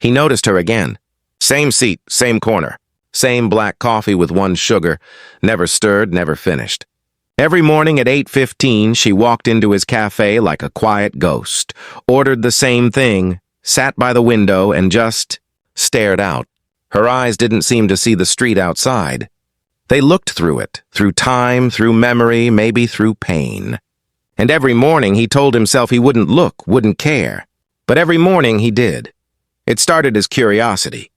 He noticed her again. Same seat, same corner. Same black coffee with one sugar. Never stirred, never finished. Every morning at 8:15, she walked into his cafe like a quiet ghost, ordered the same thing, sat by the window, and just stared out. Her eyes didn't seem to see the street outside. They looked through it, through time, through memory, maybe through pain. And every morning he told himself he wouldn't look, wouldn't care. But every morning he did. It started as curiosity.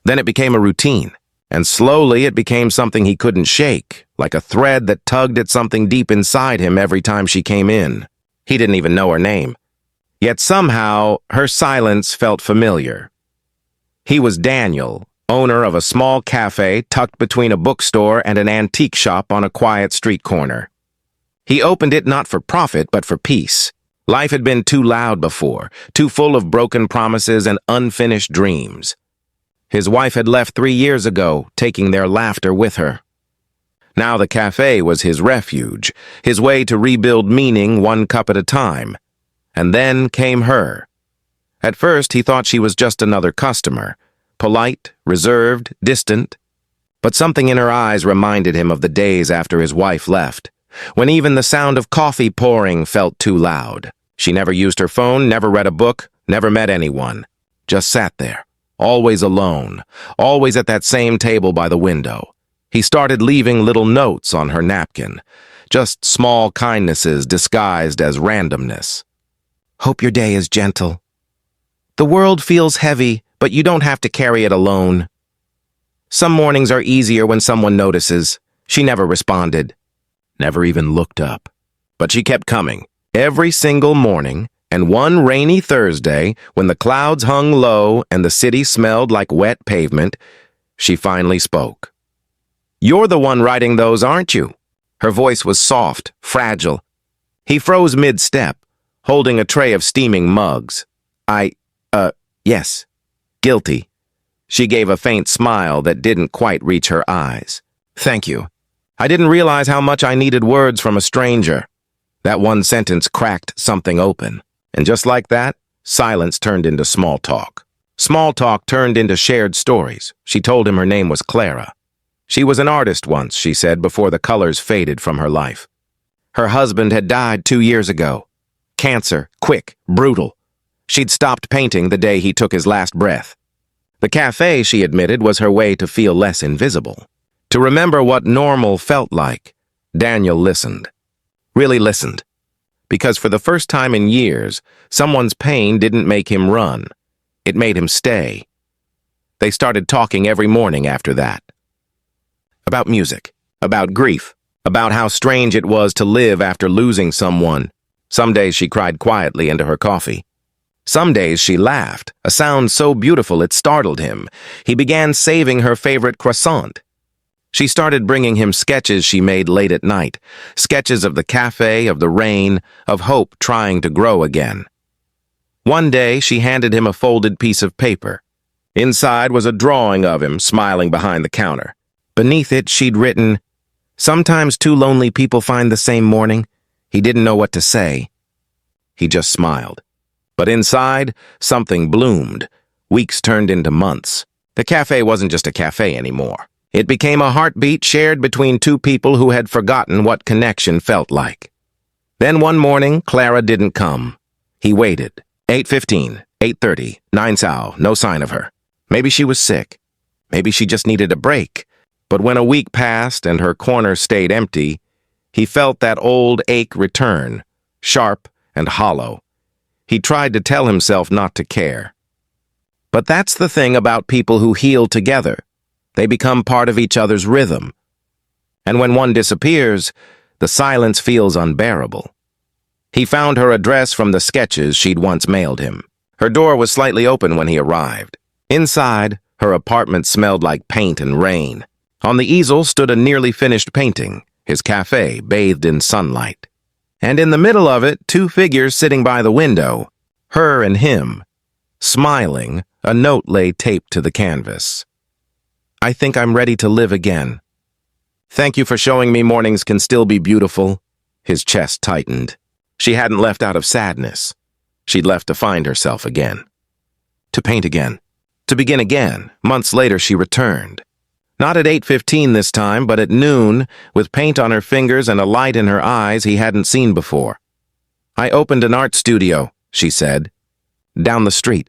Then it became a routine. And slowly it became something he couldn't shake, like a thread that tugged at something deep inside him every time she came in. He didn't even know her name. Yet somehow, her silence felt familiar. He was Daniel, owner of a small cafe tucked between a bookstore and an antique shop on a quiet street corner. He opened it not for profit, but for peace. Life had been too loud before, too full of broken promises and unfinished dreams. His wife had left 3 years ago, taking their laughter with her. Now the cafe was his refuge, his way to rebuild meaning one cup at a time. And then came her. At first he thought she was just another customer, polite, reserved, distant. But something in her eyes reminded him of the days after his wife left, when even the sound of coffee pouring felt too loud. She never used her phone, never read a book, never met anyone. Just sat there. Always alone, always at that same table by the window. He started leaving little notes on her napkin, just small kindnesses disguised as randomness. Hope your day is gentle. The world feels heavy, but you don't have to carry it alone. Some mornings are easier when someone notices. She never responded, never even looked up. But she kept coming, every single morning. And one rainy Thursday, when the clouds hung low and the city smelled like wet pavement, she finally spoke. "You're the one writing those, aren't you?" Her voice was soft, fragile. He froze mid-step, holding a tray of steaming mugs. Yes. Guilty. She gave a faint smile that didn't quite reach her eyes. "Thank you. I didn't realize how much I needed words from a stranger." That one sentence cracked something open. And just like that, silence turned into small talk. Small talk turned into shared stories. She told him her name was Clara. She was an artist once, she said, before the colors faded from her life. Her husband had died 2 years ago. Cancer, quick, brutal. She'd stopped painting the day he took his last breath. The cafe, she admitted, was her way to feel less invisible. To remember what normal felt like. Daniel listened. Really listened. Because for the first time in years, someone's pain didn't make him run. It made him stay. They started talking every morning after that. About music, about grief, about how strange it was to live after losing someone. Some days she cried quietly into her coffee. Some days she laughed, a sound so beautiful it startled him. He began saving her favorite croissant. She started bringing him sketches she made late at night, sketches of the cafe, of the rain, of hope trying to grow again. One day, she handed him a folded piece of paper. Inside was a drawing of him smiling behind the counter. Beneath it, she'd written, "Sometimes two lonely people find the same morning." He didn't know what to say. He just smiled. But inside, something bloomed. Weeks turned into months. The cafe wasn't just a cafe anymore. It became a heartbeat shared between two people who had forgotten what connection felt like. Then one morning, Clara didn't come. He waited. 8:15, 8:30, 9 Sao, no sign of her. Maybe she was sick. Maybe she just needed a break. But when a week passed and her corner stayed empty, he felt that old ache return, sharp and hollow. He tried to tell himself not to care. But that's the thing about people who heal together. They become part of each other's rhythm. And when one disappears, the silence feels unbearable. He found her address from the sketches she'd once mailed him. Her door was slightly open when he arrived. Inside, her apartment smelled like paint and rain. On the easel stood a nearly finished painting, his cafe bathed in sunlight. And in the middle of it, two figures sitting by the window, her and him. Smiling, a note lay taped to the canvas. "I think I'm ready to live again. Thank you for showing me mornings can still be beautiful." His chest tightened. She hadn't left out of sadness. She'd left to find herself again. To paint again. to begin again. Months later, she returned. Not at 8:15 this time, but at noon, with paint on her fingers and a light in her eyes he hadn't seen before. "I opened an art studio," she said. "Down the street.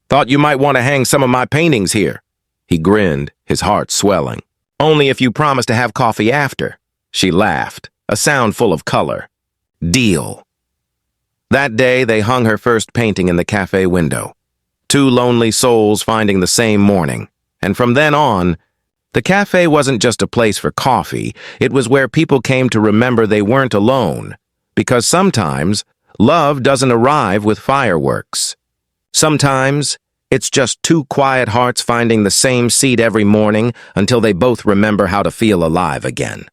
Thought you might want to hang some of my paintings here." He grinned, his heart swelling. "Only if you promise to have coffee after." She laughed, a sound full of color. "Deal." That day, they hung her first painting in the cafe window. Two lonely souls finding the same morning. And from then on, the cafe wasn't just a place for coffee, it was where people came to remember they weren't alone. Because sometimes, love doesn't arrive with fireworks. Sometimes, it's just two quiet hearts finding the same seat every morning until they both remember how to feel alive again.